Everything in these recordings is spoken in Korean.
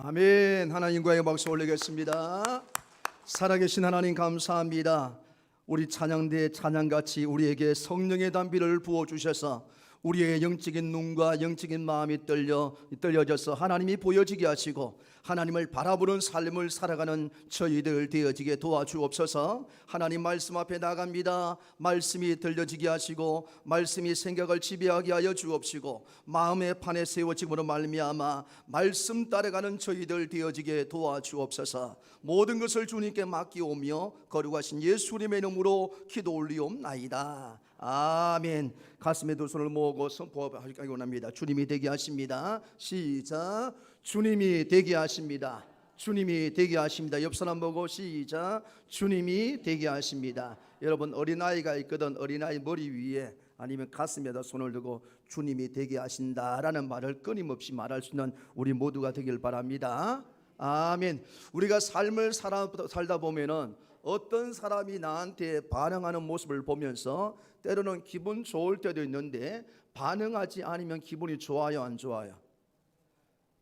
아멘. 하나님과의 박수 올리겠습니다. 살아계신 하나님 감사합니다. 우리 찬양대의 찬양같이 우리에게 성령의 담비를 부어주셔서 우리의 영적인 눈과 영적인 마음이 떨려져서 하나님이 보여지게 하시고 하나님을 바라보는 삶을 살아가는 저희들 되어지게 도와주옵소서. 하나님 말씀 앞에 나갑니다. 말씀이 들려지게 하시고 말씀이 생각을 지배하게 하여 주옵시고 마음의 판에 세워짐으로 말미암아 말씀 따라가는 저희들 되어지게 도와주옵소서. 모든 것을 주님께 맡기오며 거룩하신 예수님의 이름으로 기도 올리옵나이다. 아멘. 가슴에 두 손을 모으고 선포하기 원합니다. 주님이 되게 하십니다. 시작. 주님이 되게 하십니다. 주님이 되게 하십니다. 옆 사람 보고 시작. 주님이 되게 하십니다. 여러분 어린아이가 있거든 어린아이 머리 위에 아니면 가슴에다 손을 두고 주님이 되게 하신다라는 말을 끊임없이 말할 수 있는 우리 모두가 되길 바랍니다. 아멘. 우리가 삶을 살다 보면은 어떤 사람이 나한테 반응하는 모습을 보면서 때로는 기분 좋을 때도 있는데 반응하지 않으면 기분이 좋아요, 안 좋아요?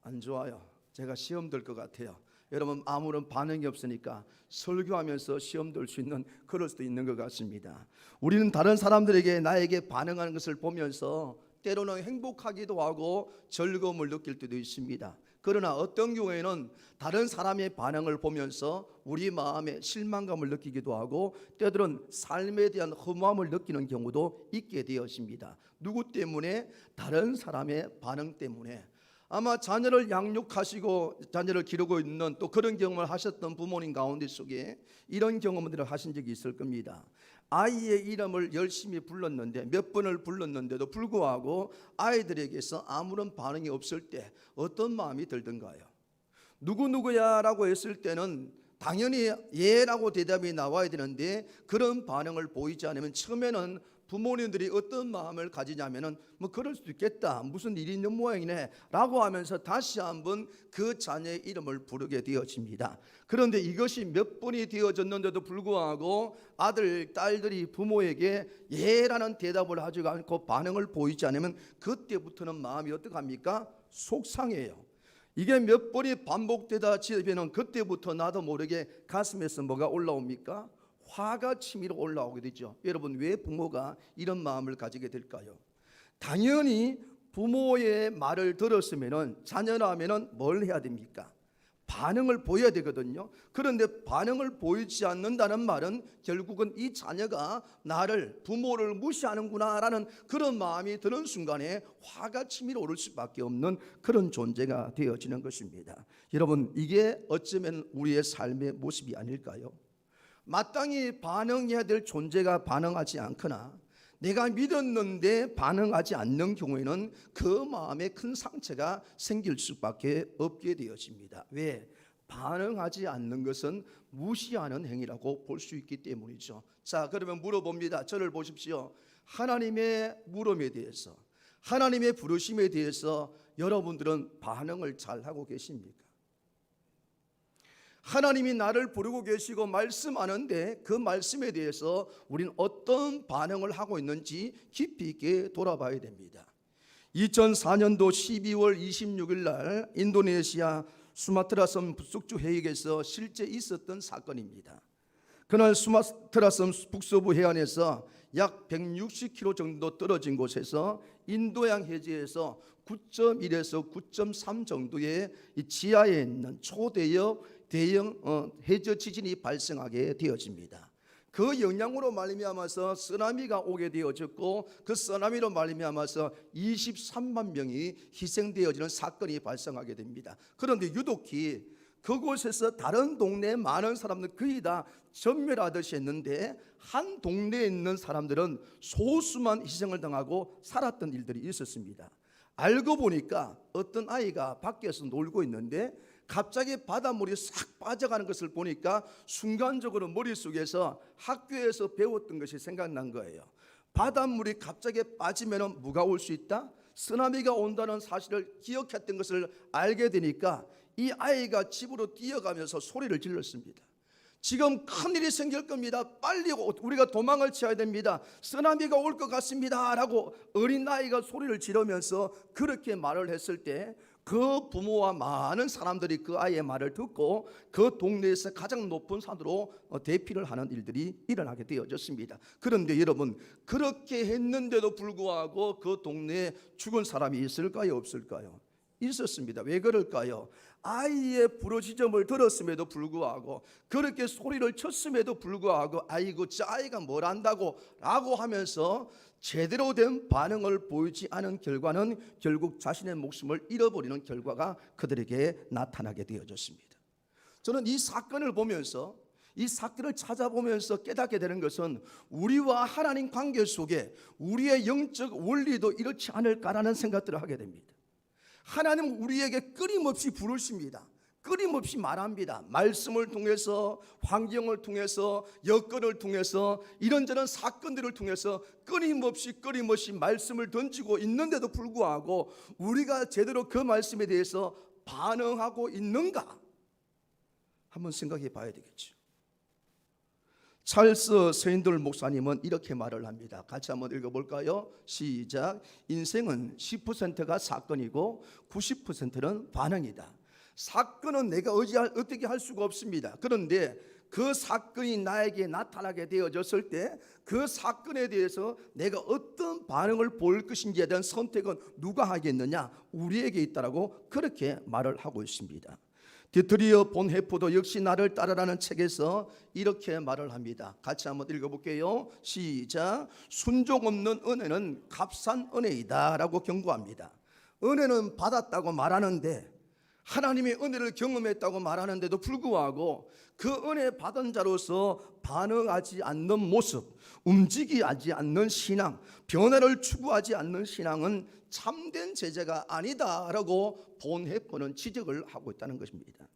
안 좋아요. 제가 시험 들 것 같아요. 여러분 아무런 반응이 없으니까 설교하면서 시험 들 수 있는 그럴 수도 있는 것 같습니다. 우리는 다른 사람들에게 나에게 반응하는 것을 보면서 때로는 행복하기도 하고 즐거움을 느낄 때도 있습니다. 그러나 어떤 경우에는 다른 사람의 반응을 보면서 우리 마음에 실망감을 느끼기도 하고 때로는 삶에 대한 허무함을 느끼는 경우도 있게 되었습니다. 누구 때문에? 다른 사람의 반응 때문에. 아마 자녀를 양육하시고 자녀를 기르고 있는 또 그런 경험을 하셨던 부모님 가운데 속에 이런 경험들을 하신 적이 있을 겁니다. 아이의 이름을 열심히 불렀는데 몇 번을 불렀는데도 불구하고 아이들에게서 아무런 반응이 없을 때 어떤 마음이 들던가요? 누구누구야 라고 했을 때는 당연히 예라고 대답이 나와야 되는데 그런 반응을 보이지 않으면 처음에는 부모님들이 어떤 마음을 가지냐면은 뭐 그럴 수도 있겠다, 무슨 일이 있는 모양이네 라고 하면서 다시 한번 그 자녀의 이름을 부르게 되어집니다. 그런데 이것이 몇 번이 되어졌는데도 불구하고 아들, 딸들이 부모에게 예라는 대답을 하지 않고 반응을 보이지 않으면 그때부터는 마음이 어떡합니까? 속상해요. 이게 몇 번이 반복되다 지면 그때부터 나도 모르게 가슴에서 뭐가 올라옵니까? 화가 치밀어 올라오게 되죠. 여러분 왜 부모가 이런 마음을 가지게 될까요? 당연히 부모의 말을 들었으면 자녀라면 뭘 해야 됩니까? 반응을 보여야 되거든요. 그런데 반응을 보이지 않는다는 말은 결국은 이 자녀가 나를 부모를 무시하는구나 라는 그런 마음이 드는 순간에 화가 치밀어 오를 수밖에 없는 그런 존재가 되어지는 것입니다. 여러분 이게 어쩌면 우리의 삶의 모습이 아닐까요? 마땅히 반응해야 될 존재가 반응하지 않거나 내가 믿었는데 반응하지 않는 경우에는 그 마음에 큰 상처가 생길 수밖에 없게 되어집니다. 왜? 반응하지 않는 것은 무시하는 행위라고 볼 수 있기 때문이죠. 자, 그러면 물어봅니다. 저를 보십시오. 하나님의 물음에 대해서, 하나님의 부르심에 대해서 여러분들은 반응을 잘 하고 계십니까? 하나님이 나를 부르고 계시고 말씀하는데 그 말씀에 대해서 우리는 어떤 반응을 하고 있는지 깊이 있게 돌아봐야 됩니다. 2004년도 12월 26일 날 인도네시아 수마트라 섬 북서부 해역에서 실제 있었던 사건입니다. 그날 수마트라 섬 북서부 해안에서 약 160km 정도 떨어진 곳에서 인도양 해저에서 9.1에서 9.3 정도의 지하에 있는 대형 해저 지진이 발생하게 되어집니다. 그 영향으로 말미암아서 쓰나미가 오게 되어졌고 그 쓰나미로 말미암아서 23만 명이 희생되어지는 사건이 발생하게 됩니다. 그런데 유독히 그곳에서 다른 동네에 많은 사람들 거의 다 전멸하듯이 했는데 한 동네에 있는 사람들은 소수만 희생을 당하고 살았던 일들이 있었습니다. 알고 보니까 어떤 아이가 밖에서 놀고 있는데 갑자기 바닷물이 싹 빠져가는 것을 보니까 순간적으로 머릿속에서 학교에서 배웠던 것이 생각난 거예요. 바닷물이 갑자기 빠지면 뭐가 올 수 있다? 쓰나미가 온다는 사실을 기억했던 것을 알게 되니까 이 아이가 집으로 뛰어가면서 소리를 질렀습니다. 지금 큰일이 생길 겁니다. 빨리 우리가 도망을 쳐야 됩니다. 쓰나미가 올 것 같습니다 라고 어린아이가 소리를 지르면서 그렇게 말을 했을 때 그 부모와 많은 사람들이 그 아이의 말을 듣고 그 동네에서 가장 높은 산으로 대피를 하는 일들이 일어나게 되어졌습니다. 그런데 여러분, 그렇게 했는데도 불구하고 그 동네에 죽은 사람이 있을까요, 없을까요? 있었습니다. 왜 그럴까요? 아이의 부르짖음을 들었음에도 불구하고, 그렇게 소리를 쳤음에도 불구하고, 아이고 저 아이가 뭘 안다고 라고 하면서 제대로 된 반응을 보이지 않은 결과는 결국 자신의 목숨을 잃어버리는 결과가 그들에게 나타나게 되어졌습니다. 저는 이 사건을 보면서, 이 사건을 찾아보면서 깨닫게 되는 것은 우리와 하나님 관계 속에 우리의 영적 원리도 이렇지 않을까라는 생각들을 하게 됩니다. 하나님은 우리에게 끊임없이 부르십니다. 끊임없이 말합니다. 말씀을 통해서, 환경을 통해서, 여건을 통해서, 이런저런 사건들을 통해서 끊임없이 말씀을 던지고 있는데도 불구하고 우리가 제대로 그 말씀에 대해서 반응하고 있는가? 한번 생각해 봐야 되겠죠. 찰스 스윈들 목사님은 이렇게 말을 합니다. 같이 한번 읽어볼까요? 시작. 인생은 10%가 사건이고 90%는 반응이다. 사건은 내가 어떻게 할 수가 없습니다. 그런데 그 사건이 나에게 나타나게 되어졌을 때 그 사건에 대해서 내가 어떤 반응을 보일 것인지에 대한 선택은 누가 하겠느냐? 우리에게 있다라고 그렇게 말을 하고 있습니다. 디트리어 본 해프도 역시 나를 따르라는 책에서 이렇게 말을 합니다. 같이 한번 읽어볼게요. 시작. 순종 없는 은혜는 값싼 은혜이다 라고 경고합니다. 은혜는 받았다고 말하는데, 하나님의 은혜를 경험했다고 말하는데도 불구하고 그 은혜 받은 자로서 반응하지 않는 모습, 움직이지 않는 신앙, 변화를 추구하지 않는 신앙은 참된 제자가 아니다라고 본 해퍼는 지적을 하고 있다는 것입니다.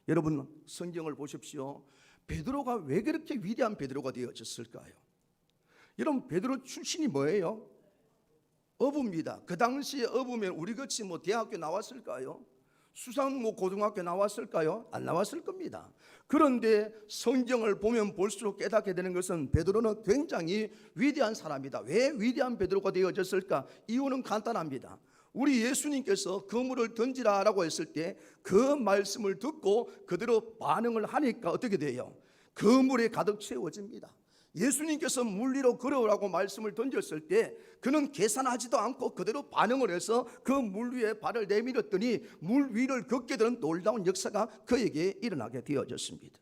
여러분, 성경을 보십시오. 베드로가 왜 그렇게 위대한 베드로가 되어졌을까요? 여러분, 베드로 출신이 뭐예요? 어부입니다. 그 당시에 어부면 우리같이 대학교 나왔을까요? 수상 고등학교 나왔을까요? 안 나왔을 겁니다. 그런데 성경을 보면 볼수록 깨닫게 되는 것은 베드로는 굉장히 위대한 사람이다. 왜 위대한 베드로가 되어졌을까? 이유는 간단합니다. 우리 예수님께서 그물을 던지라라고 했을 때 그 말씀을 듣고 그대로 반응을 하니까 어떻게 돼요? 그물에 가득 채워집니다. 예수님께서 물 위로 걸어오라고 말씀을 던졌을 때 그는 계산하지도 않고 그대로 반응을 해서 그 물 위에 발을 내밀었더니 물 위를 걷게 되는 놀라운 역사가 그에게 일어나게 되어졌습니다.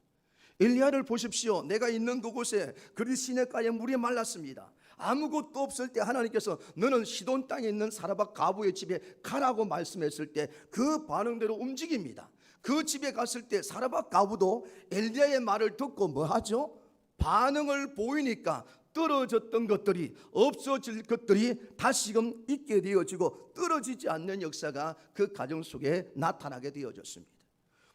엘리야를 보십시오. 내가 있는 그곳에 그리 시내가에 물이 말랐습니다. 아무것도 없을 때 하나님께서 너는 시돈 땅에 있는 사라밧 가부의 집에 가라고 말씀했을 때 그 반응대로 움직입니다. 그 집에 갔을 때 사라밧 가부도 엘리야의 말을 듣고 뭐 하죠? 반응을 보이니까 떨어졌던 것들이, 없어질 것들이 다시금 있게 되어지고 떨어지지 않는 역사가 그 가정 속에 나타나게 되어졌습니다.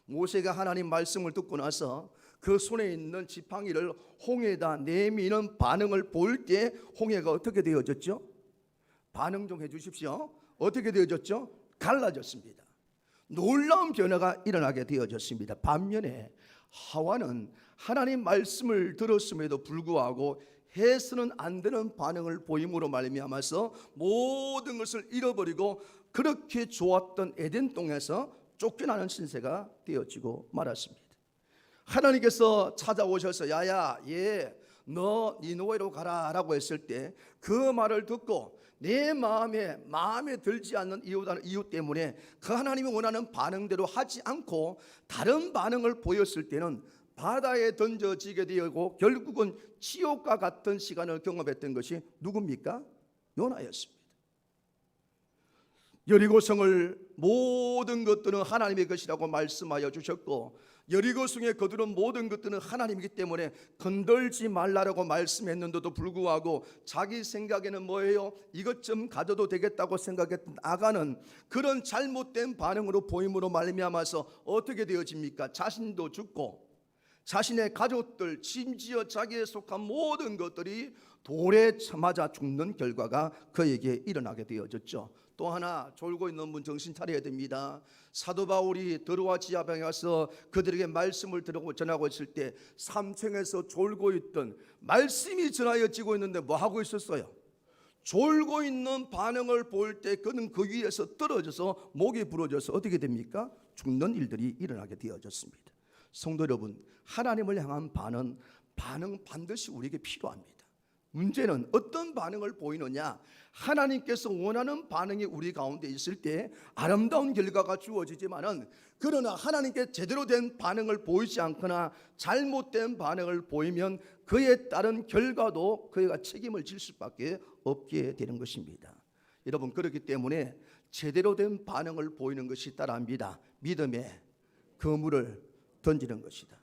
모세가 하나님 말씀을 듣고 나서 그 손에 있는 지팡이를 홍해에다 내미는 반응을 보일 때 홍해가 어떻게 되어졌죠? 반응 좀 해주십시오. 어떻게 되어졌죠? 갈라졌습니다. 놀라운 변화가 일어나게 되어졌습니다. 반면에 하와는 하나님 말씀을 들었음에도 불구하고 해서는 안 되는 반응을 보임으로 말미암아서 모든 것을 잃어버리고 그렇게 좋았던 에덴 동에서 쫓겨나는 신세가 되어지고 말았습니다. 하나님께서 찾아오셔서 야야 너 니느웨로 가라 라고 했을 때 그 말을 듣고 내 마음에 들지 않는 이유 때문에 그 하나님이 원하는 반응대로 하지 않고 다른 반응을 보였을 때는 바다에 던져지게 되고 결국은 지옥과 같은 시간을 경험했던 것이 누굽니까? 요나였습니다. 여리고성을 모든 것들은 하나님의 것이라고 말씀하여 주셨고 여리고성에 거두는 모든 것들은 하나님이기 때문에 건들지 말라라고 말씀했는데도 불구하고 자기 생각에는 뭐예요? 이것 좀 가져도 되겠다고 생각했던 아간은 그런 잘못된 반응으로 보임으로 말미암아서 어떻게 되어집니까? 자신도 죽고 자신의 가족들, 심지어 자기에 속한 모든 것들이 돌에 맞아 죽는 결과가 그에게 일어나게 되어졌죠. 또 하나 졸고 있는 분 정신 차려야 됩니다. 사도 바울이 드로아 지하방에 가서 그들에게 말씀을 전하고 있을 때 3층에서 졸고 있던 말씀이 전하여지고 있는데 뭐 하고 있었어요? 졸고 있는 반응을 볼 때 그는 그 위에서 떨어져서 목이 부러져서 어떻게 됩니까? 죽는 일들이 일어나게 되어졌습니다. 성도 여러분, 하나님을 향한 반응 반드시 우리에게 필요합니다. 문제는 어떤 반응을 보이느냐? 하나님께서 원하는 반응이 우리 가운데 있을 때 아름다운 결과가 주어지지만은, 그러나 하나님께 제대로 된 반응을 보이지 않거나 잘못된 반응을 보이면 그에 따른 결과도 그가 책임을 질 수밖에 없게 되는 것입니다. 여러분, 그렇기 때문에 제대로 된 반응을 보이는 것이 따라합니다. 믿음의 그물을 던지는 것이다.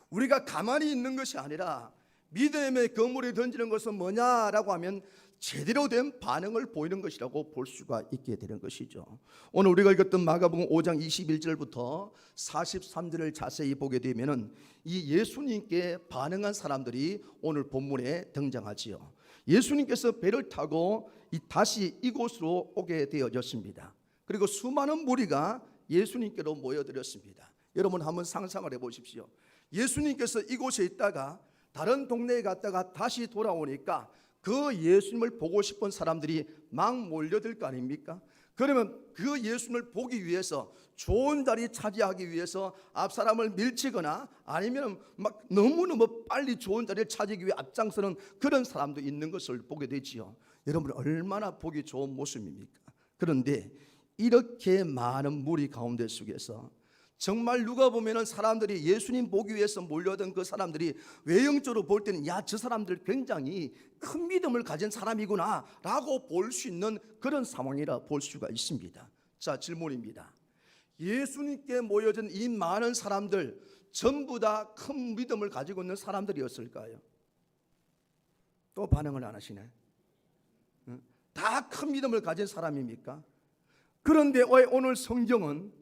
우리가 가만히 있는 것이 아니라 믿음의 그물을 던지는 것은 뭐냐라고 하면 제대로 된 반응을 보이는 것이라고 볼 수가 있게 되는 것이죠. 오늘 우리가 읽었던 마가복음 5장 21절부터 43절을 자세히 보게 되면은 이 예수님께 반응한 사람들이 오늘 본문에 등장하지요. 예수님께서 배를 타고 다시 이곳으로 오게 되어졌습니다. 그리고 수많은 무리가 예수님께로 모여들었습니다. 여러분 한번 상상을 해보십시오. 예수님께서 이곳에 있다가 다른 동네에 갔다가 다시 돌아오니까 그 예수님을 보고 싶은 사람들이 막 몰려들 거 아닙니까? 그러면 그 예수님을 보기 위해서 좋은 자리 차지하기 위해서 앞사람을 밀치거나 아니면 막 너무너무 빨리 좋은 자리를 차지하기 위해 앞장서는 그런 사람도 있는 것을 보게 되지요. 여러분 얼마나 보기 좋은 모습입니까? 그런데 이렇게 많은 무리 가운데 속에서 정말 누가 보면은 사람들이 예수님 보기 위해서 몰려든 그 사람들이 외형적으로 볼 때는 야, 저 사람들 굉장히 큰 믿음을 가진 사람이구나 라고 볼 수 있는 그런 상황이라 볼 수가 있습니다. 자, 질문입니다. 예수님께 모여진 이 많은 사람들 전부 다 큰 믿음을 가지고 있는 사람들이었을까요? 또 반응을 안 하시네. 다 큰 믿음을 가진 사람입니까? 그런데 왜 오늘 성경은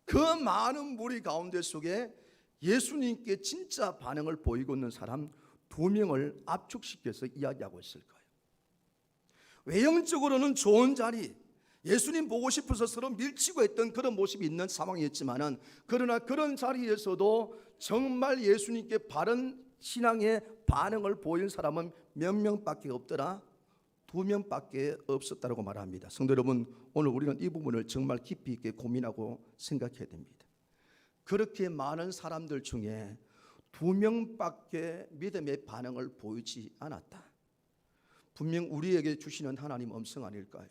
그 많은 무리 가운데 속에 예수님께 진짜 반응을 보이고 있는 사람 2명을 압축시켜서 이야기하고 있을까요? 외형적으로는 좋은 자리, 예수님 보고 싶어서 서로 밀치고 했던 그런 모습이 있는 상황이었지만은, 그러나 그런 자리에서도 정말 예수님께 바른 신앙의 반응을 보인 사람은 몇 명밖에 없더라? 2명밖에 없었다고 말합니다. 성도 여러분, 오늘 우리는 이 부분을 정말 깊이 있게 고민하고 생각해야 됩니다. 그렇게 많은 사람들 중에 2명밖에 믿음의 반응을 보이지 않았다. 분명 우리에게 주시는 하나님 음성 아닐까요?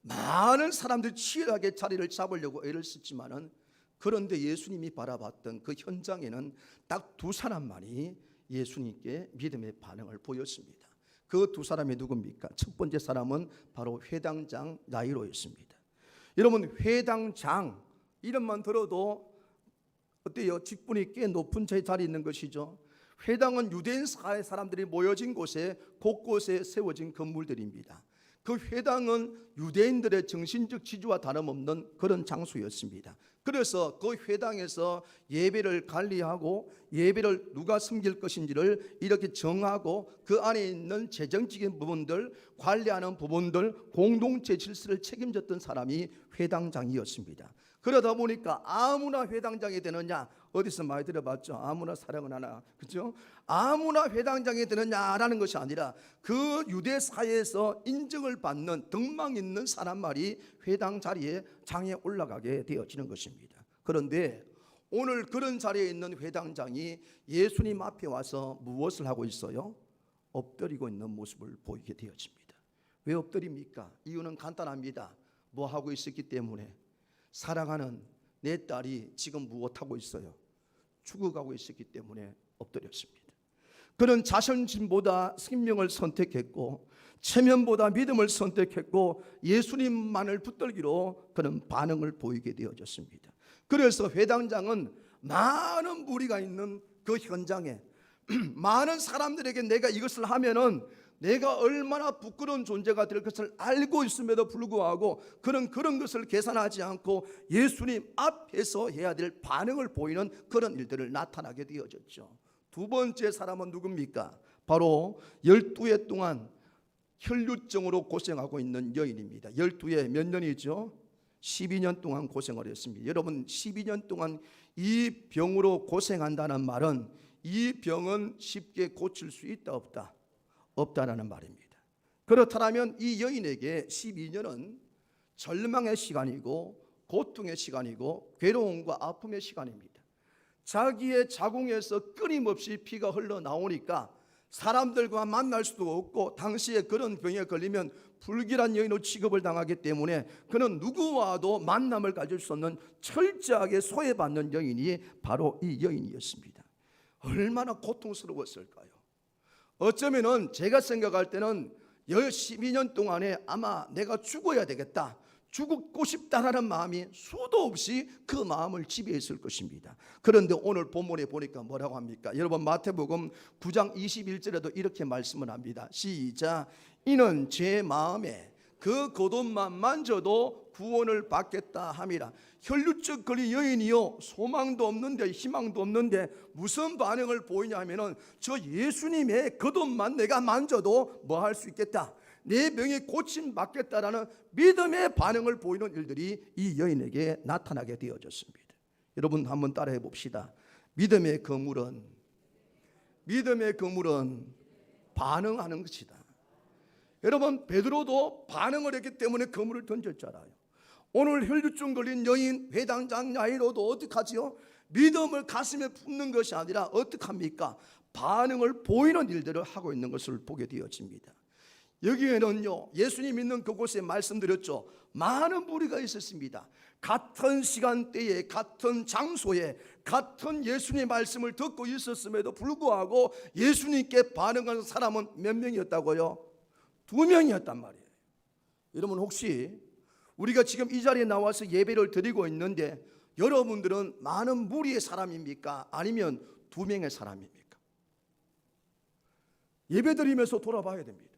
많은 사람들이 치열하게 자리를 잡으려고 애를 썼지만은, 그런데 예수님이 바라봤던 그 현장에는 딱 2사람만이 예수님께 믿음의 반응을 보였습니다. 그 2사람이 누굽니까? 첫 번째 사람은 바로 회당장 야이로였습니다. 여러분, 회당장 이름만 들어도 어때요? 직분이 꽤 높은 자리에 있는 것이죠. 회당은 유대인 사회 사람들이 모여진 곳에 곳곳에 세워진 건물들입니다. 그 회당은 유대인들의 정신적 지주와 다름없는 그런 장소였습니다. 그래서 그 회당에서 예배를 관리하고 예배를 누가 섬길 것인지를 이렇게 정하고 그 안에 있는 재정적인 부분들, 관리하는 부분들, 공동체 질서를 책임졌던 사람이 회당장이었습니다. 그러다 보니까 아무나 회당장이 되느냐, 어디서 많이 들어봤죠? 아무나 사랑은 하나, 그렇죠? 아무나 회당장이 되느냐라는 것이 아니라 그 유대 사회에서 인정을 받는 덕망 있는 사람만이 회당 자리에 장에 올라가게 되어지는 것입니다. 그런데 오늘 그런 자리에 있는 회당장이 예수님 앞에 와서 무엇을 하고 있어요? 엎드리고 있는 모습을 보이게 되어집니다. 왜 엎드립니까? 이유는 간단합니다. 뭐 하고 있었기 때문에. 사랑하는 내 딸이 지금 무엇하고 있어요? 죽어가고 있었기 때문에 엎드렸습니다. 그는 자존심보다 생명을 선택했고 체면보다 믿음을 선택했고 예수님만을 붙들기로 그는 반응을 보이게 되어졌습니다. 그래서 회당장은 많은 무리가 있는 그 현장에 많은 사람들에게 내가 이것을 하면은 내가 얼마나 부끄러운 존재가 될 것을 알고 있음에도 불구하고 그런 것을 계산하지 않고 예수님 앞에서 해야 될 반응을 보이는 그런 일들을 나타나게 되어졌죠. 2번째 사람은 누굽니까? 바로 12해 동안 혈류증으로 고생하고 있는 여인입니다. 12해 몇 년이죠? 12년 동안 고생을 했습니다. 여러분, 12년 동안 이 병으로 고생한다는 말은 이 병은 쉽게 고칠 수 있다 없다? 없다라는 말입니다. 그렇다면 이 여인에게 12년은 절망의 시간이고 고통의 시간이고 괴로움과 아픔의 시간입니다. 자기의 자궁에서 끊임없이 피가 흘러나오니까 사람들과 만날 수도 없고, 당시에 그런 병에 걸리면 불길한 여인으로 취급을 당하기 때문에 그는 누구와도 만남을 가질 수 없는 철저하게 소외받는 여인이 바로 이 여인이었습니다. 얼마나 고통스러웠을까요? 어쩌면은 제가 생각할 때는 12년 동안에 아마 내가 죽어야 되겠다, 죽고 싶다라는 마음이 수도 없이 그 마음을 지배했을 것입니다. 그런데 오늘 본문에 보니까 뭐라고 합니까? 여러분, 마태복음 9장 21절에도 이렇게 말씀을 합니다. 시작. 이는 제 마음에 그 겉옷만 만져도 구원을 받겠다 함이라. 혈루증 걸린 여인이요, 소망도 없는데 희망도 없는데 무슨 반응을 보이냐 하면은, 저 예수님의 겉옷만 내가 만져도 뭐 할 수 있겠다, 내 병이 고침 받겠다라는 믿음의 반응을 보이는 일들이 이 여인에게 나타나게 되어졌습니다. 여러분, 한번 따라해 봅시다. 믿음의 거물은 반응하는 것이다. 여러분, 베드로도 반응을 했기 때문에 그물을 던졌잖아요. 오늘 혈루증 걸린 여인 회당장 야이로도 어떡하지요? 믿음을 가슴에 품는 것이 아니라 어떡합니까? 반응을 보이는 일들을 하고 있는 것을 보게 되어집니다. 여기에는요, 예수님 있는 그곳에 말씀드렸죠, 많은 무리가 있었습니다. 같은 시간대에 같은 장소에 같은 예수님의 말씀을 듣고 있었음에도 불구하고 예수님께 반응하는 사람은 몇 명이었다고요? 2명이었단 말이에요. 여러분, 혹시 우리가 지금 이 자리에 나와서 예배를 드리고 있는데 여러분들은 많은 무리의 사람입니까? 아니면 2명의 사람입니까? 예배 드리면서 돌아봐야 됩니다.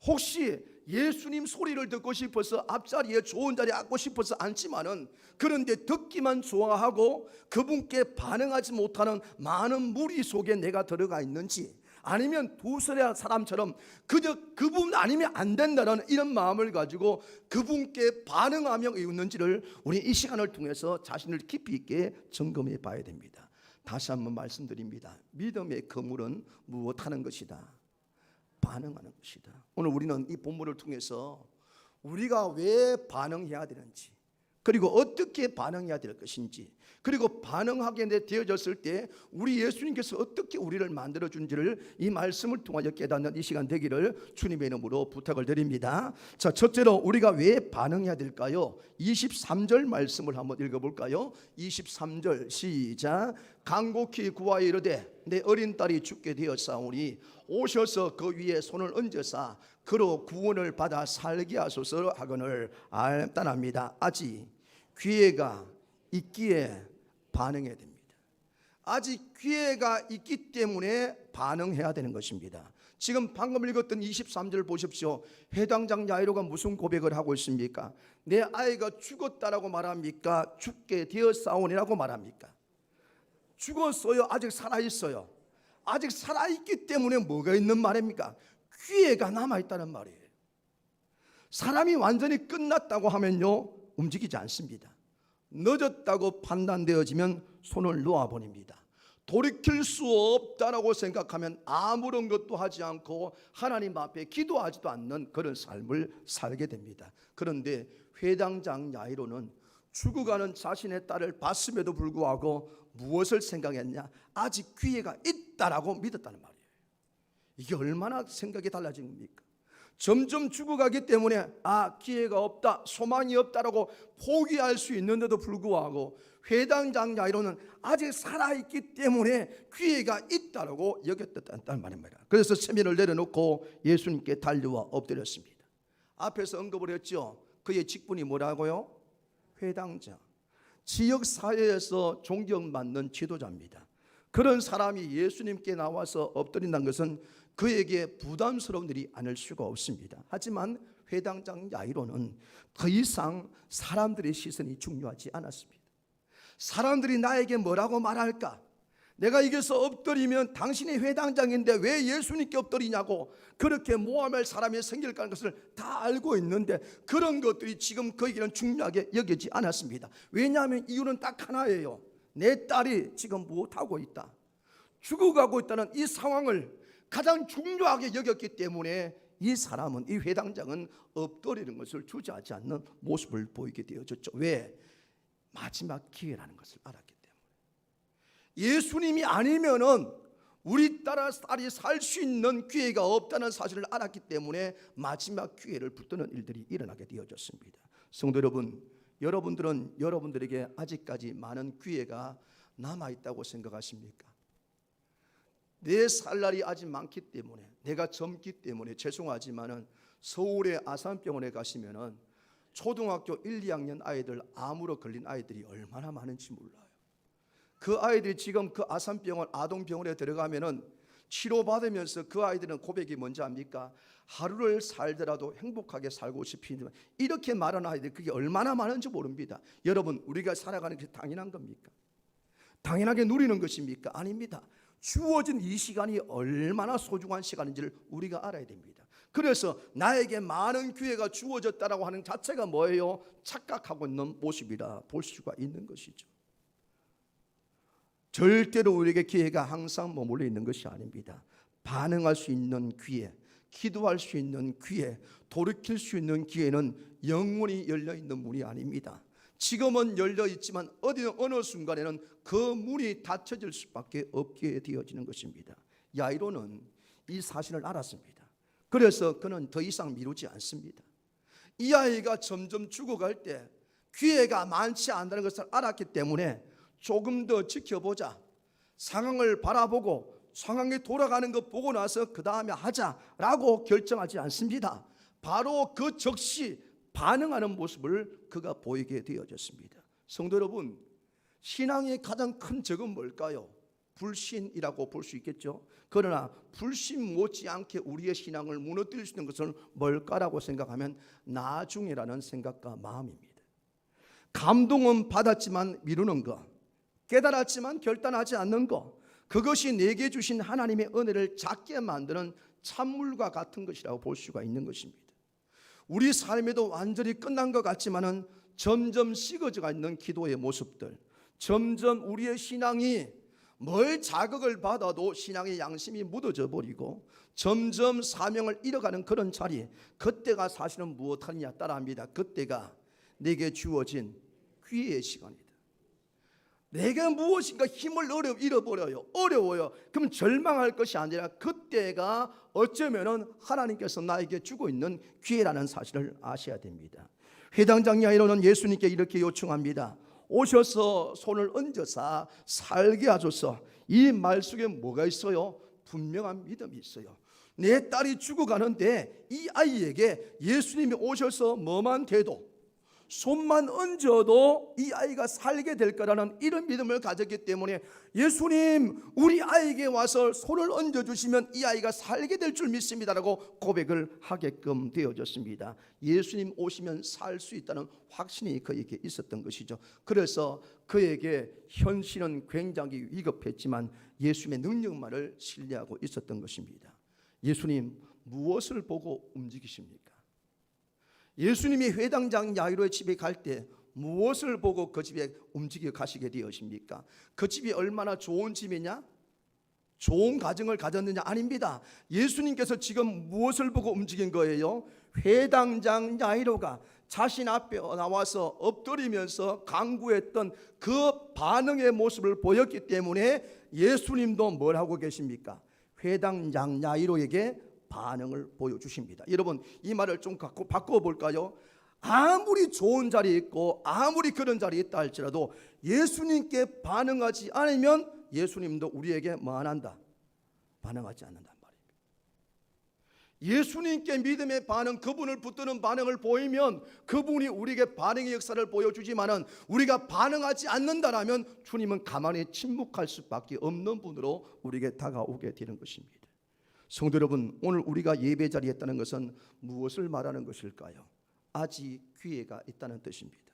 혹시 예수님 소리를 듣고 싶어서 앞자리에 좋은 자리에 앉고 싶어서 앉지만은, 그런데 듣기만 좋아하고 그분께 반응하지 못하는 많은 무리 속에 내가 들어가 있는지, 아니면 두서야 사람처럼 그저 그분 아니면 안 된다는 이런 마음을 가지고 그분께 반응하며 있는지를 우리 이 시간을 통해서 자신을 깊이 있게 점검해 봐야 됩니다. 다시 한번 말씀드립니다. 믿음의 거물은 무엇하는 것이다? 반응하는 것이다. 오늘 우리는 이 본문을 통해서 우리가 왜 반응해야 되는지, 그리고 어떻게 반응해야 될 것인지, 그리고 반응하게 되어졌을 때 우리 예수님께서 어떻게 우리를 만들어준지를 이 말씀을 통하여 깨닫는 이 시간 되기를 주님의 이름으로 부탁을 드립니다. 자, 첫째로 우리가 왜 반응해야 될까요? 23절 말씀을 한번 읽어볼까요? 23절 시작. 간곡히 구하여 이르되 내 어린 딸이 죽게 되었사오니 오셔서 그 위에 손을 얹으사 그로 구원을 받아 살게 하소서 하거늘 알단합니다. 아직 기회가 있기에 반응해야 됩니다. 아직 기회가 있기 때문에 반응해야 되는 것입니다. 지금 방금 읽었던 23절 보십시오. 회당장 야이로가 무슨 고백을 하고 있습니까? 내 아이가 죽었다라고 말합니까? 죽게 되었사오니라고 말합니까? 죽었어요? 아직 살아있어요? 아직 살아있기 때문에 뭐가 있는 말입니까? 기회가 남아있다는 말이에요. 사람이 완전히 끝났다고 하면요, 움직이지 않습니다. 늦었다고 판단되어지면 손을 놓아버립니다. 돌이킬 수 없다라고 생각하면 아무런 것도 하지 않고 하나님 앞에 기도하지도 않는 그런 삶을 살게 됩니다. 그런데 회당장 야이로는 죽어가는 자신의 딸을 봤음에도 불구하고 무엇을 생각했냐? 아직 기회가 있다라고 믿었다는 말이에요. 이게 얼마나 생각이 달라진 겁니까? 점점 죽어가기 때문에 기회가 없다, 소망이 없다라고 포기할 수 있는데도 불구하고 회당장 야이로는 아직 살아있기 때문에 기회가 있다라고 여겼다는 말입니다. 그래서 세면을 내려놓고 예수님께 달려와 엎드렸습니다. 앞에서 언급을 했죠. 그의 직분이 뭐라고요? 회당장, 지역사회에서 존경받는 지도자입니다. 그런 사람이 예수님께 나와서 엎드린다는 것은 그에게 부담스러운 일이 아닐 수가 없습니다. 하지만 회당장 야이로는 더 이상 사람들의 시선이 중요하지 않았습니다. 사람들이 나에게 뭐라고 말할까? 내가 여기서 엎드리면 당신이 회당장인데 왜 예수님께 엎드리냐고 그렇게 모함할 사람이 생길 거라는 것을 다 알고 있는데 그런 것들이 지금 그에게는 중요하게 여기지 않았습니다. 왜냐하면 이유는 딱 하나예요. 내 딸이 지금 무엇하고 있다, 죽어가고 있다는 이 상황을 가장 중요하게 여겼기 때문에 이 사람은, 이 회당장은 엎드리는 것을 주저하지 않는 모습을 보이게 되어졌죠. 왜? 마지막 기회라는 것을 알았기 때문에. 예수님이 아니면은 우리 딸이 살 수 있는 기회가 없다는 사실을 알았기 때문에 마지막 기회를 붙드는 일들이 일어나게 되어졌습니다. 성도 여러분, 여러분들은 여러분들에게 아직까지 많은 기회가 남아있다고 생각하십니까? 내 살 날이 아직 많기 때문에, 내가 젊기 때문에 죄송하지만은 서울의 아산병원에 가시면은 초등학교 1, 2학년 아이들 암으로 걸린 아이들이 얼마나 많은지 몰라요. 그 아이들이 지금 그 아산병원 아동병원에 들어가면은 치료받으면서 그 아이들은 고백이 뭔지 압니까? 하루를 살더라도 행복하게 살고 싶으면, 이렇게 말하는 아이들 그게 얼마나 많은지 모릅니다. 여러분, 우리가 살아가는 게 당연한 겁니까? 당연하게 누리는 것입니까? 아닙니다. 주어진 이 시간이 얼마나 소중한 시간인지를 우리가 알아야 됩니다. 그래서 나에게 많은 기회가 주어졌다라고 하는 자체가 뭐예요? 착각하고 있는 모습이라 볼 수가 있는 것이죠. 절대로 우리에게 기회가 항상 머물러 있는 것이 아닙니다. 반응할 수 있는 기회, 기도할 수 있는 기회, 돌이킬 수 있는 기회는 영원히 열려 있는 문이 아닙니다. 지금은 열려 있지만 어느 순간에는 그 문이 닫혀질 수밖에 없게 되어지는 것입니다. 야이로는 이 사실을 알았습니다. 그래서 그는 더 이상 미루지 않습니다. 이 아이가 점점 죽어갈 때 기회가 많지 않다는 것을 알았기 때문에 조금 더 지켜보자, 상황을 바라보고 상황이 돌아가는 것 보고 나서 그 다음에 하자라고 결정하지 않습니다. 바로 그 즉시 반응하는 모습을 그가 보이게 되어졌습니다. 성도 여러분, 신앙의 가장 큰 적은 뭘까요? 불신이라고 볼 수 있겠죠. 그러나 불신 못지않게 우리의 신앙을 무너뜨릴 수 있는 것은 뭘까라고 생각하면 나중에라는 생각과 마음입니다. 감동은 받았지만 미루는 것, 깨달았지만 결단하지 않는 것, 그것이 내게 주신 하나님의 은혜를 작게 만드는 찬물과 같은 것이라고 볼 수가 있는 것입니다. 우리 삶에도 완전히 끝난 것 같지만은 점점 식어져 있는 기도의 모습들, 점점 우리의 신앙이 뭘 자극을 받아도 신앙의 양심이 묻어져 버리고 점점 사명을 잃어가는 그런 자리, 그때가 사실은 무엇하느냐 따라합니다. 그때가 내게 주어진 기회의 시간이다. 내가 무엇인가 힘을 잃어버려요. 어려워요. 그럼 절망할 것이 아니라 그때가 어쩌면은 하나님께서 나에게 주고 있는 기회라는 사실을 아셔야 됩니다. 회당장 야이로는 예수님께 이렇게 요청합니다. 오셔서 손을 얹어서 살게 하소서. 이 말 속에 뭐가 있어요? 분명한 믿음이 있어요. 내 딸이 죽어가는데 이 아이에게 예수님이 오셔서 뭐만 돼도, 손만 얹어도 이 아이가 살게 될 거라는 이런 믿음을 가졌기 때문에 예수님, 우리 아이에게 와서 손을 얹어주시면 이 아이가 살게 될 줄 믿습니다라고 고백을 하게끔 되어졌습니다. 예수님 오시면 살 수 있다는 확신이 그에게 있었던 것이죠. 그래서 그에게 현실은 굉장히 위급했지만 예수님의 능력만을 신뢰하고 있었던 것입니다. 예수님, 무엇을 보고 움직이십니까? 예수님이 회당장 야이로의 집에 갈 때 무엇을 보고 그 집에 움직여 가시게 되었습니까? 그 집이 얼마나 좋은 집이냐? 좋은 가정을 가졌느냐? 아닙니다. 예수님께서 지금 무엇을 보고 움직인 거예요? 회당장 야이로가 자신 앞에 나와서 엎드리면서 간구했던 그 반응의 모습을 보였기 때문에 예수님도 뭘 하고 계십니까? 회당장 야이로에게 반응을 보여주십니다. 여러분, 이 말을 좀 바꿔볼까요? 아무리 좋은 자리에 있고 아무리 그런 자리에 있다 할지라도 예수님께 반응하지 않으면 예수님도 우리에게 뭐 안 한다? 반응하지 않는단 말입니다. 예수님께 믿음의 반응, 그분을 붙드는 반응을 보이면 그분이 우리에게 반응의 역사를 보여주지만은 우리가 반응하지 않는다라면 주님은 가만히 침묵할 수밖에 없는 분으로 우리에게 다가오게 되는 것입니다. 성도 여러분, 오늘 우리가 예배 자리에 있다는 것은 무엇을 말하는 것일까요? 아직 기회가 있다는 뜻입니다.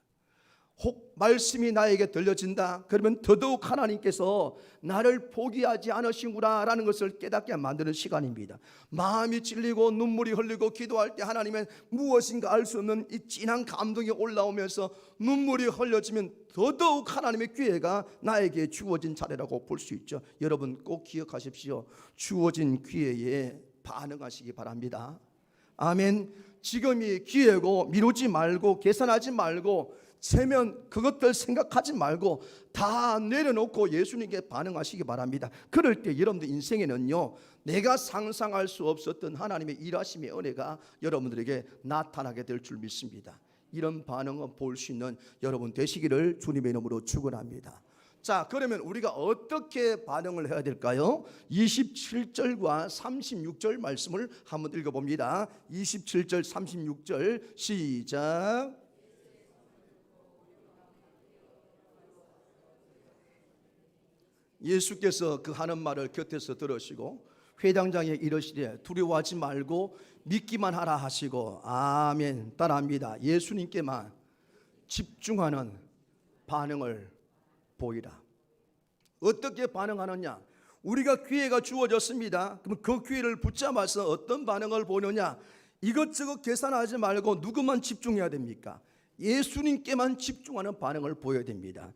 혹 말씀이 나에게 들려진다 그러면 더더욱 하나님께서 나를 포기하지 않으시구나 라는 것을 깨닫게 만드는 시간입니다. 마음이 찔리고 눈물이 흘리고 기도할 때 하나님은 무엇인가 알 수 없는 이 진한 감동이 올라오면서 눈물이 흘려지면 더더욱 하나님의 기회가 나에게 주어진 차례라고 볼 수 있죠. 여러분 꼭 기억하십시오. 주어진 기회에 반응하시기 바랍니다. 아멘. 지금이 기회고 미루지 말고 계산하지 말고 체면 그것들 생각하지 말고 다 내려놓고 예수님께 반응하시기 바랍니다. 그럴 때 여러분들 인생에는요, 내가 상상할 수 없었던 하나님의 일하심의 은혜가 여러분들에게 나타나게 될 줄 믿습니다. 이런 반응을 볼 수 있는 여러분 되시기를 주님의 이름으로 축원합니다. 자, 그러면 우리가 어떻게 반응을 해야 될까요? 27절과 36절 말씀을 한번 읽어봅니다. 27절 36절 시작. 예수께서 그 하는 말을 곁에서 들으시고 회당장에 이르시되 두려워하지 말고 믿기만 하라 하시고 아멘. 따라합니다. 예수님께만 집중하는 반응을 보이라. 어떻게 반응하느냐? 우리가 기회가 주어졌습니다. 그럼 그 기회를 붙잡아서 어떤 반응을 보느냐? 이것저것 계산하지 말고 누구만 집중해야 됩니까? 예수님께만 집중하는 반응을 보여야 됩니다.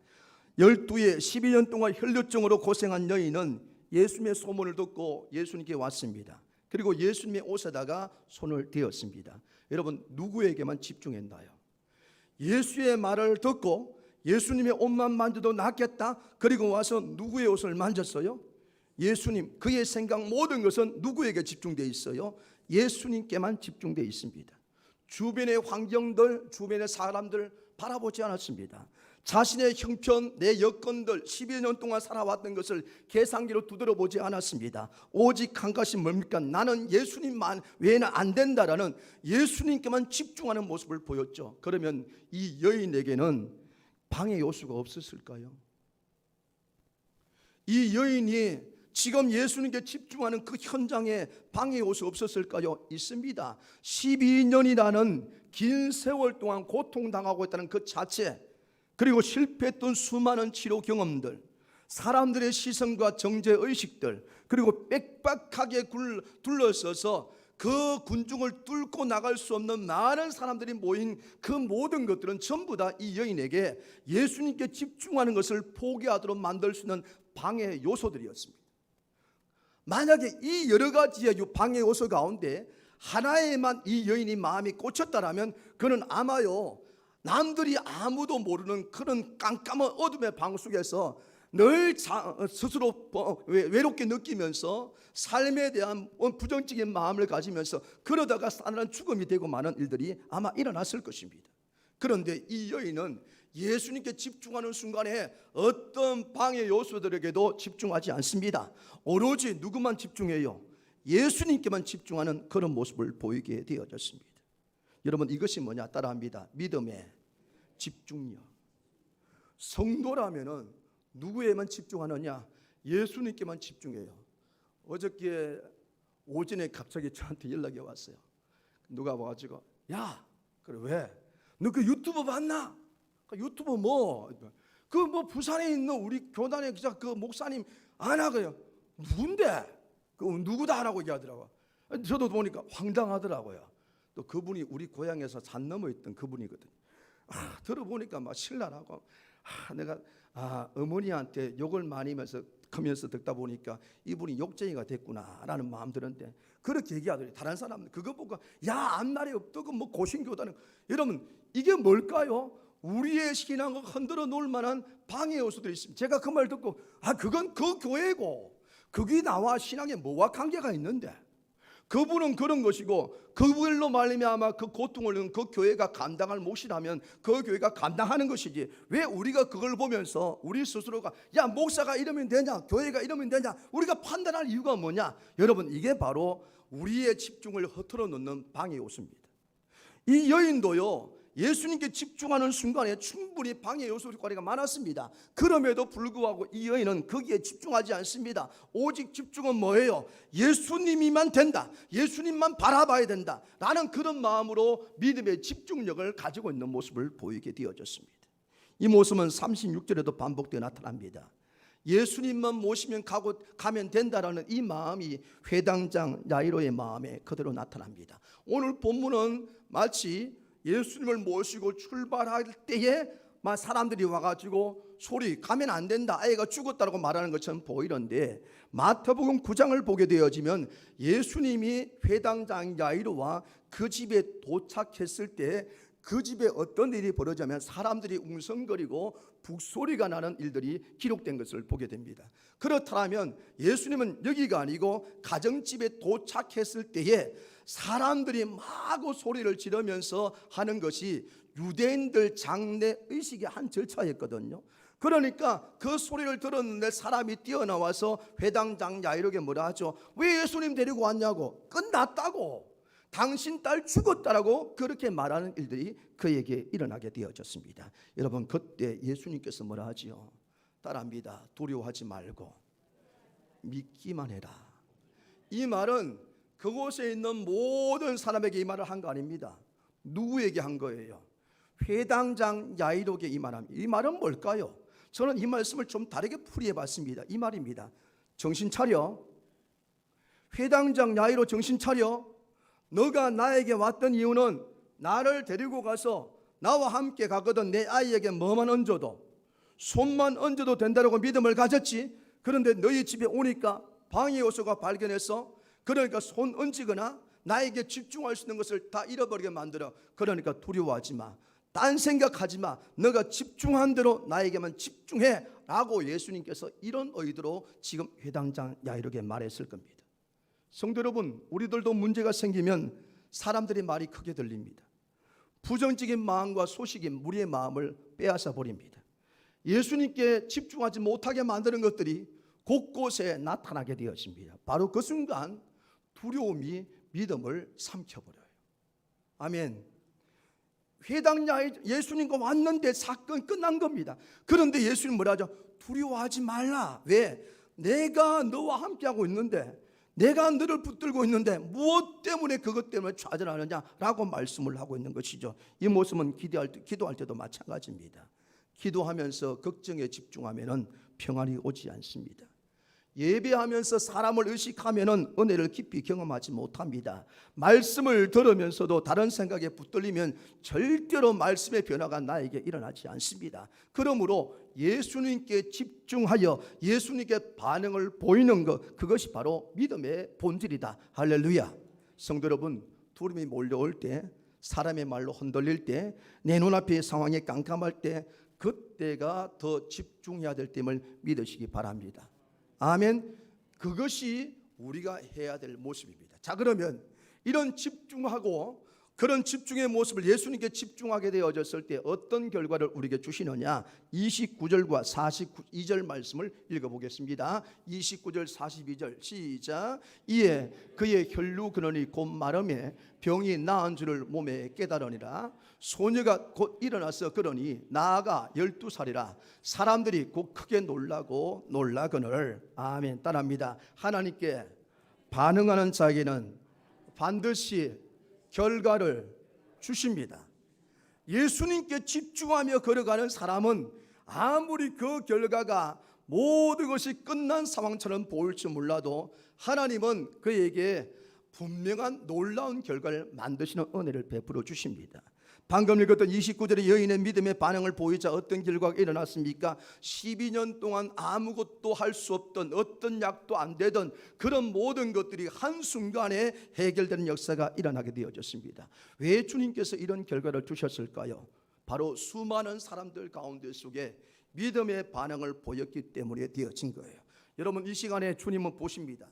12에 12년 동안 혈류증으로 고생한 여인은 예수님의 소문을 듣고 예수님께 왔습니다. 그리고 예수님의 옷에다가 손을 대었습니다. 여러분, 누구에게만 집중했나요? 예수의 말을 듣고 예수님의 옷만 만져도 낫겠다. 그리고 와서 누구의 옷을 만졌어요? 예수님. 그의 생각 모든 것은 누구에게 집중되어 있어요? 예수님께만 집중되어 있습니다. 주변의 환경들, 주변의 사람들 바라보지 않았습니다. 자신의 형편, 내 여건들 12여 년 동안 살아왔던 것을 계산기로 두드려 보지 않았습니다. 오직 한 가지 뭡니까? 나는 예수님만 외에는 안 된다라는 예수님께만 집중하는 모습을 보였죠. 그러면 이 여인에게는 방해 요소가 없었을까요? 이 여인이 지금 예수님께 집중하는 그 현장에 방해 요소 없었을까요? 있습니다. 12년이라는 긴 세월 동안 고통당하고 있다는 그 자체, 그리고 실패했던 수많은 치료 경험들, 사람들의 시선과 정죄의식들, 그리고 빽빽하게 둘러서서 그 군중을 뚫고 나갈 수 없는 많은 사람들이 모인 그 모든 것들은 전부 다 이 여인에게 예수님께 집중하는 것을 포기하도록 만들 수 있는 방해 요소들이었습니다. 만약에 이 여러 가지의 방해 요소 가운데 하나에만 이 여인이 마음이 꽂혔다라면 그는 아마요, 남들이 아무도 모르는 그런 깜깜한 어둠의 방 속에서 늘 스스로 외롭게 느끼면서 삶에 대한 부정적인 마음을 가지면서 그러다가 싸늘한 죽음이 되고 마는 일들이 아마 일어났을 것입니다. 그런데 이 여인은 예수님께 집중하는 순간에 어떤 방해 요소들에게도 집중하지 않습니다. 오로지 누구만 집중해요? 예수님께만 집중하는 그런 모습을 보이게 되어졌습니다. 여러분, 이것이 뭐냐? 따라합니다. 믿음의 집중력. 성도라면은 누구에만 집중하느냐? 예수님께만 집중해요. 어저께 오전에 갑자기 저한테 연락이 왔어요. 누가 와가지고, 야, 그래 왜? 너 그 유튜브 봤나? 유튜브 뭐? 그 뭐 부산에 있는 우리 교단의 기자 그 목사님 안 하고요. 누군데? 그 누구다 하라고 얘기하더라고. 저도 보니까 황당하더라고요. 또 그분이 우리 고향에서 산 넘어 있던 그분이거든요. 들어보니까 막 신랄하고, 내가 어머니한테 욕을 많이 크면서 듣다 보니까 이분이 욕쟁이가 됐구나라는 마음 드는데, 그렇게 얘기하더니 다른 사람들 그거 보고 야, 앞날에 없다고 뭐 고신교단은. 여러분, 이게 뭘까요? 우리의 신앙을 흔들어 놓을 만한 방해 요소들이 있습니다. 제가 그 말 듣고 그건 그 교회고 그게 나와 신앙에 뭐와 관계가 있는데, 그분은 그런 것이고 그분로 말미암아 그 고통을 그 교회가 감당할 몫이라면 그 교회가 감당하는 것이지, 왜 우리가 그걸 보면서 우리 스스로가 야, 목사가 이러면 되냐, 교회가 이러면 되냐, 우리가 판단할 이유가 뭐냐? 여러분, 이게 바로 우리의 집중을 흐트러 놓는 방해 요소입니다. 이 여인도요, 예수님께 집중하는 순간에 충분히 방해 요소가 많았습니다. 그럼에도 불구하고 이 여인은 거기에 집중하지 않습니다. 오직 집중은 뭐예요? 예수님이만 된다, 예수님만 바라봐야 된다 라는 그런 마음으로 믿음의 집중력을 가지고 있는 모습을 보이게 되어졌습니다. 이 모습은 36절에도 반복되어 나타납니다. 예수님만 모시면 가면 된다라는 이 마음이 회당장 야이로의 마음에 그대로 나타납니다. 오늘 본문은 마치 예수님을 모시고 출발할 때에 막 사람들이 와가지고 소리 가면 안 된다, 아이가 죽었다고 말하는 것처럼 보이는데, 마태복음 9장을 보게 되어지면 예수님이 회당장 야이로와 그 집에 도착했을 때 그 집에 어떤 일이 벌어지냐면 사람들이 웅성거리고 북소리가 나는 일들이 기록된 것을 보게 됩니다. 그렇다면 예수님은 여기가 아니고 가정집에 도착했을 때에 사람들이 마구 소리를 지르면서 하는 것이 유대인들 장례 의식의 한 절차였거든요. 그러니까 그 소리를 들었는데 사람이 뛰어나와서 회당장 야이로에게 뭐라 하죠? 왜 예수님 데리고 왔냐고, 끝났다고, 당신 딸 죽었다라고 그렇게 말하는 일들이 그에게 일어나게 되어졌습니다. 여러분, 그때 예수님께서 뭐라 하지요? 따라합니다. 두려워하지 말고 믿기만 해라. 이 말은 그곳에 있는 모든 사람에게 이 말을 한 거 아닙니다. 누구에게 한 거예요? 회당장 야이로에게 이 말합니다. 이 말은 뭘까요? 저는 이 말씀을 좀 다르게 풀이해 봤습니다. 이 말입니다. 정신 차려. 회당장 야이로, 정신 차려. 너가 나에게 왔던 이유는 나를 데리고 가서 나와 함께 가거든 내 아이에게 뭐만 얹어도, 손만 얹어도 된다고 믿음을 가졌지. 그런데 너희 집에 오니까 방해 요소가 발견해서, 그러니까 손 얹히거나 나에게 집중할 수 있는 것을 다 잃어버리게 만들어. 그러니까 두려워하지 마, 딴 생각하지 마, 너가 집중한 대로 나에게만 집중해 라고 예수님께서 이런 의도로 지금 회당장 야이로에게 말했을 겁니다. 성도 여러분, 우리들도 문제가 생기면 사람들이 말이 크게 들립니다. 부정적인 마음과 소식이 우리의 마음을 빼앗아 버립니다. 예수님께 집중하지 못하게 만드는 것들이 곳곳에 나타나게 되었습니다. 바로 그 순간 두려움이 믿음을 삼켜버려요. 아멘. 회당야에 예수님과 왔는데 사건 끝난 겁니다. 그런데 예수님 뭐라 하죠? 두려워하지 말라. 왜? 내가 너와 함께하고 있는데, 내가 너를 붙들고 있는데 무엇 때문에 그것 때문에 좌절하느냐라고 말씀을 하고 있는 것이죠. 이 모습은 기도할 때도 마찬가지입니다. 기도하면서 걱정에 집중하면 평안이 오지 않습니다. 예배하면서 사람을 의식하면 은혜를 깊이 경험하지 못합니다. 말씀을 들으면서도 다른 생각에 붙들리면 절대로 말씀의 변화가 나에게 일어나지 않습니다. 그러므로 예수님께 집중하여 예수님께 반응을 보이는 것, 그것이 바로 믿음의 본질이다. 할렐루야. 성도 여러분, 두려움이 몰려올 때, 사람의 말로 흔들릴 때, 내 눈앞의 상황이 깜깜할 때, 그때가 더 집중해야 될 때임을 믿으시기 바랍니다. 아멘. 그것이 우리가 해야 될 모습입니다. 자, 그러면 이런 집중하고 그런 집중의 모습을 예수님께 집중하게 되어졌을 때 어떤 결과를 우리에게 주시느냐? 29절과 42절 말씀을 읽어보겠습니다. 29절 42절 시작. 이에 그의 혈루 근원이 곧 마름에 병이 나은 줄을 몸에 깨달으니라. 소녀가 곧 일어나서 그러니 나아가 12살이라. 사람들이 곧 크게 놀라고 놀라거늘. 아멘. 따라합니다. 하나님께 반응하는 자에게는 반드시 결과를 주십니다. 예수님께 집중하며 걸어가는 사람은 아무리 그 결과가 모든 것이 끝난 상황처럼 보일지 몰라도 하나님은 그에게 분명한 놀라운 결과를 만드시는 은혜를 베풀어 주십니다. 방금 읽었던 29절의 여인의 믿음의 반응을 보이자 어떤 결과가 일어났습니까? 12년 동안 아무것도 할 수 없던, 어떤 약도 안 되던 그런 모든 것들이 한순간에 해결되는 역사가 일어나게 되어졌습니다. 왜 주님께서 이런 결과를 주셨을까요? 바로 수많은 사람들 가운데 속에 믿음의 반응을 보였기 때문에 되어진 거예요. 여러분, 이 시간에 주님은 보십니다.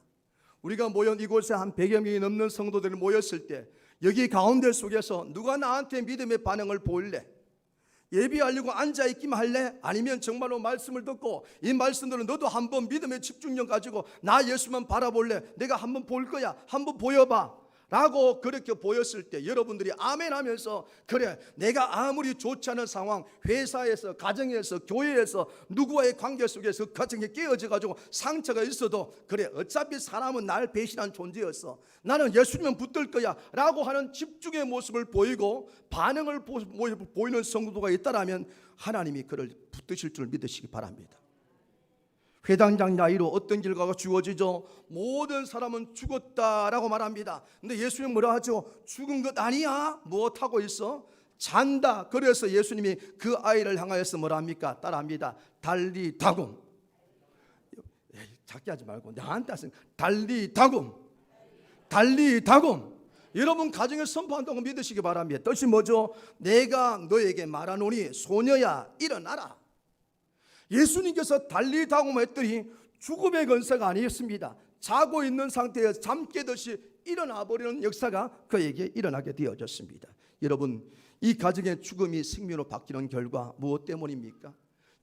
우리가 모인 이곳에 한 100여 명이 넘는 성도들이 모였을 때 여기 가운데 속에서 누가 나한테 믿음의 반응을 보일래? 예비하려고 앉아있기만 할래? 아니면 정말로 말씀을 듣고 이 말씀들은 너도 한번 믿음의 집중력 가지고 나 예수만 바라볼래? 내가 한번 볼 거야, 한번 보여봐 라고 그렇게 보였을 때 여러분들이 아멘 하면서, 그래, 내가 아무리 좋지 않은 상황, 회사에서, 가정에서, 교회에서 누구와의 관계 속에서 가정이 깨어져 가지고 상처가 있어도, 그래, 어차피 사람은 날 배신한 존재였어, 나는 예수님만 붙들 거야 라고 하는 집중의 모습을 보이고 반응을 보이는 성도가 있다라면 하나님이 그를 붙드실 줄 믿으시기 바랍니다. 회당장 나이로 어떤 결과가 주어지죠? 모든 사람은 죽었다라고 말합니다. 근데 예수님 뭐라 하죠? 죽은 것 아니야? 무엇하고 있어? 잔다. 그래서 예수님이 그 아이를 향하여서 뭐라 합니까? 따라합니다. 달리다굼. 작게 하지 말고 나한테 하세요. 달리다굼. 달리다굼. 여러분 가정에 선포한다고 믿으시기 바랍니다. 뜻이 뭐죠? 내가 너에게 말하노니 소녀야 일어나라. 예수님께서 달리다굼 했더니 죽음의 권세가 아니었습니다. 자고 있는 상태에서 잠 깨듯이 일어나 버리는 역사가 그에게 일어나게 되어졌습니다. 여러분, 이 가정의 죽음이 생명으로 바뀌는 결과 무엇 때문입니까?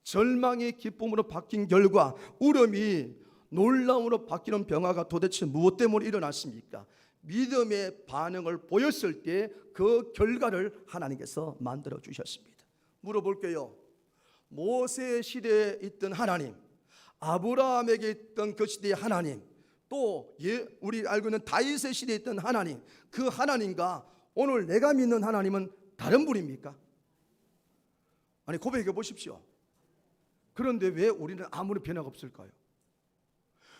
절망이 기쁨으로 바뀐 결과 울음이 놀라움으로 바뀌는 변화가 도대체 무엇 때문에 일어났습니까? 믿음의 반응을 보였을 때 그 결과를 하나님께서 만들어 주셨습니다. 물어볼게요. 모세 시대에 있던 하나님, 아브라함에게 있던 그 시대의 하나님, 또 우리 알고 있는 다윗의 시대에 있던 하나님, 그 하나님과 오늘 내가 믿는 하나님은 다른 분입니까? 아니 고백해 보십시오. 그런데 왜 우리는 아무런 변화가 없을까요?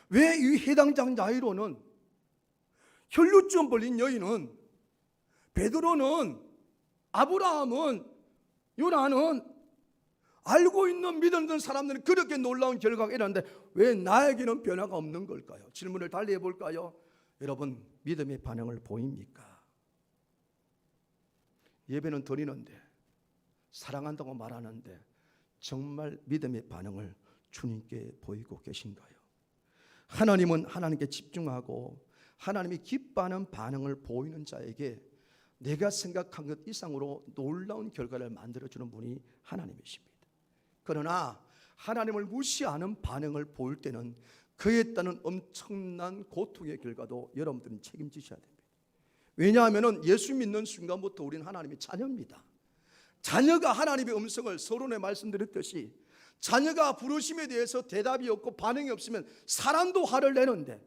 왜 이 해당장 야이로는, 혈루증 걸린 여인은, 베드로는, 아브라함은, 요나는, 알고 있는 믿는 사람들은 그렇게 놀라운 결과가 일어났는데 왜 나에게는 변화가 없는 걸까요? 질문을 달리 해볼까요? 여러분, 믿음의 반응을 보입니까? 예배는 드리는데, 사랑한다고 말하는데 정말 믿음의 반응을 주님께 보이고 계신가요? 하나님은 하나님께 집중하고 하나님이 기뻐하는 반응을 보이는 자에게 내가 생각한 것 이상으로 놀라운 결과를 만들어주는 분이 하나님이십니다. 그러나 하나님을 무시하는 반응을 보일 때는 그에 따른 엄청난 고통의 결과도 여러분들은 책임지셔야 됩니다. 왜냐하면 예수 믿는 순간부터 우리는 하나님의 자녀입니다. 자녀가 하나님의 음성을 서론에 말씀드렸듯이 자녀가 부르심에 대해서 대답이 없고 반응이 없으면 사람도 화를 내는데,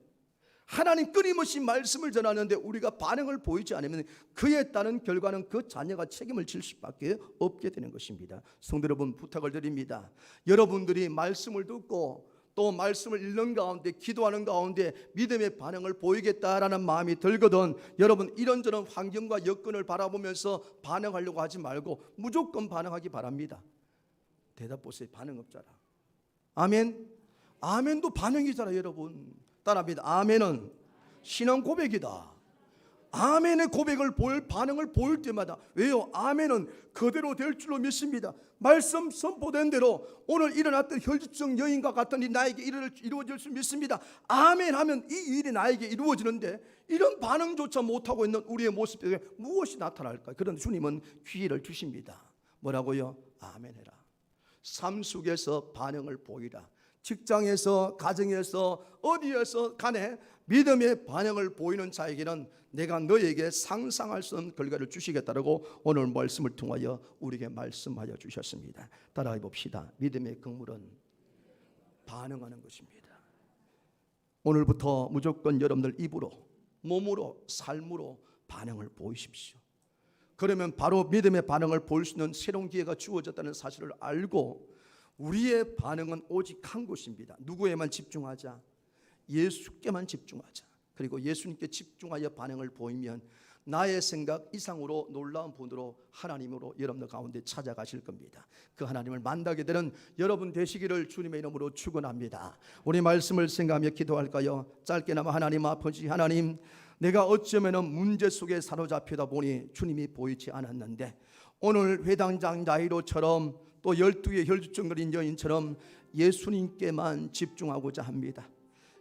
하나님 끊임없이 말씀을 전하는데 우리가 반응을 보이지 않으면 그에 따른 결과는 그 자녀가 책임을 질 수밖에 없게 되는 것입니다. 성도 여러분, 부탁을 드립니다. 여러분들이 말씀을 듣고 또 말씀을 읽는 가운데, 기도하는 가운데 믿음의 반응을 보이겠다라는 마음이 들거든 여러분, 이런저런 환경과 여건을 바라보면서 반응하려고 하지 말고 무조건 반응하기 바랍니다. 대답 보세요. 반응 없잖아. 아멘. 아멘도 반응이잖아. 여러분 따라합니다. 아멘은 신앙 고백이다. 아멘의 고백을 반응을 보일 때마다, 왜요? 아멘은 그대로 될 줄로 믿습니다. 말씀 선포된 대로 오늘 일어났던 혈주증 여인과 같은 이 나에게 이루어질 수 믿습니다. 아멘 하면 이 일이 나에게 이루어지는데 이런 반응조차 못하고 있는 우리의 모습 속에 무엇이 나타날까요? 그런데 주님은 기회를 주십니다. 뭐라고요? 아멘해라. 삶 속에서 반응을 보이라. 직장에서, 가정에서, 어디에서 간에 믿음의 반응을 보이는 자에게는 내가 너에게 상상할 수 없는 결과를 주시겠다라고 오늘 말씀을 통하여 우리에게 말씀하여 주셨습니다. 따라해 봅시다. 믿음의 긍물은 반응하는 것입니다. 오늘부터 무조건 여러분들 입으로, 몸으로, 삶으로 반응을 보이십시오. 그러면 바로 믿음의 반응을 보일 수 있는 새로운 기회가 주어졌다는 사실을 알고 우리의 반응은 오직 한 곳입니다. 누구에만 집중하자? 예수께만 집중하자. 그리고 예수님께 집중하여 반응을 보이면 나의 생각 이상으로 놀라운 분으로 하나님으로 여러분들 가운데 찾아가실 겁니다. 그 하나님을 만나게 되는 여러분 되시기를 주님의 이름으로 축원합니다. 우리 말씀을 생각하며 기도할까요? 짧게나마 하나님 아버지, 하나님, 내가 어쩌면 문제 속에 사로잡히다 보니 주님이 보이지 않았는데 오늘 회당장 야이로처럼 또 12의 혈주증 걸린 여인처럼 예수님께만 집중하고자 합니다.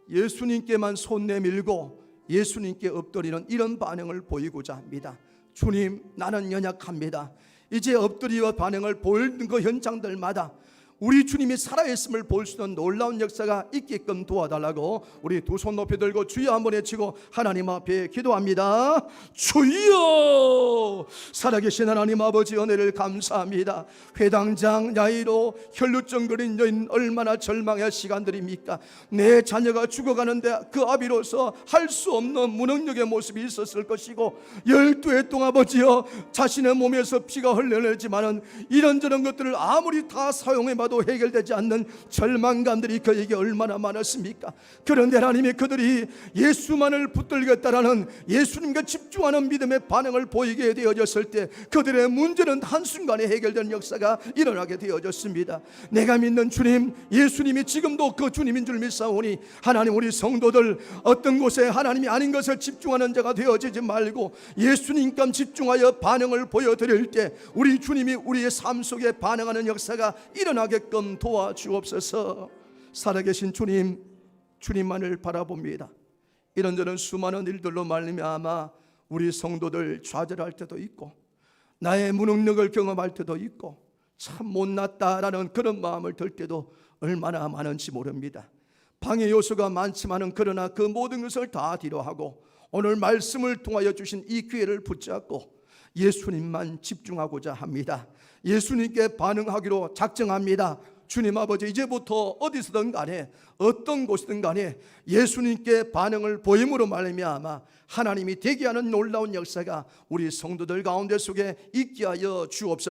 예수님께만 손 내밀고 예수님께 엎드리는 이런 반응을 보이고자 합니다. 주님, 나는 연약합니다. 이제 엎드리와 반응을 보이는 그 현장들마다 우리 주님이 살아있음을 볼 수 있는 놀라운 역사가 있게끔 도와달라고 우리 두 손 높이 들고 주여 한번 외치고 하나님 앞에 기도합니다. 주여, 살아계신 하나님 아버지, 은혜를 감사합니다. 회당장 야이로 혈루증 걸린 여인, 얼마나 절망의 시간들입니까? 내 자녀가 죽어가는데 그 아비로서 할 수 없는 무능력의 모습이 있었을 것이고 12해 동안 아버지여 자신의 몸에서 피가 흘러내지만은 이런저런 것들을 아무리 다 사용해봐도 기도해봐도 해결되지 않는 절망감들이 그에게 얼마나 많았습니까? 그런데 하나님이 그들이 예수만을 붙들겠다라는 예수님께 집중하는 믿음의 반응을 보이게 되어졌을 때 그들의 문제는 한순간에 해결되는 역사가 일어나게 되어졌습니다. 내가 믿는 주님, 예수님이 지금도 그 주님인 줄 믿사오니 하나님, 우리 성도들 어떤 곳에 하나님이 아닌 것을 집중하는 자가 되어지지 말고 예수님께 집중하여 반응을 보여드릴 때 우리 주님이 우리의 삶 속에 반응하는 역사가 일어나게끔 도와주옵소서. 살아계신 주님, 주님만을 바라봅니다. 이런저런 수많은 일들로 말미암아 우리 성도들 좌절할 때도 있고 나의 무능력을 경험할 때도 있고 참 못났다라는 그런 마음을 들 때도 얼마나 많은지 모릅니다. 방해 요소가 많지만은 그러나 그 모든 것을 다 뒤로하고 오늘 말씀을 통하여 주신 이 기회를 붙잡고 예수님만 집중하고자 합니다. 예수님께 반응하기로 작정합니다. 주님 아버지, 이제부터 어디서든 간에 어떤 곳이든 간에 예수님께 반응을 보임으로 말미암아 하나님이 되게 하는 놀라운 역사가 우리 성도들 가운데 속에 있게 하여 주옵소서.